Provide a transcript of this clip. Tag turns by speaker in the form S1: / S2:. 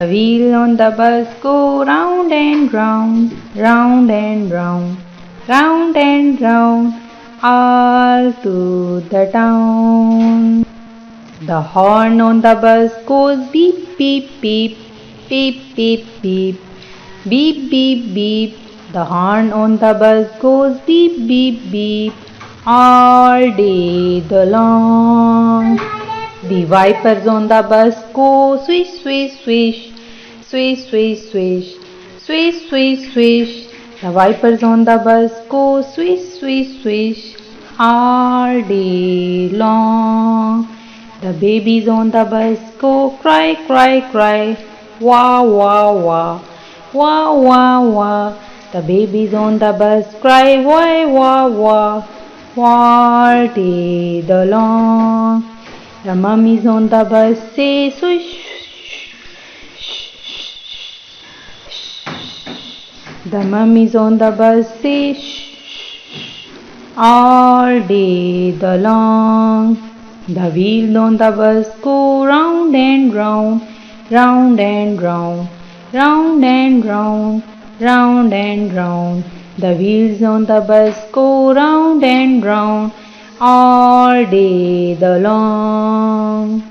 S1: The wheel on the bus go round and round, round and round, round and round, all to the town. The horn on the bus goes beep, beep, beep, beep, beep, beep, beep, beep, beep. The horn on the bus goes beep, beep, beep, all day long. The wipers on the bus go swish, swish, swish, swish, swish, swish, swish, swish, swish. The wipers on the bus go swish, swish, swish, all day long. The babies on the bus go cry, cry, cry, wah, wah, wah, wah, wah, wah. The babies on the bus cry, wah, wah, wah, all day long. The mummies on the bus say swish. The mummies on the bus say shh all day long. The wheels on the bus go round and round, round and round, round and round, round and round. The wheels on the bus go round and round all day long.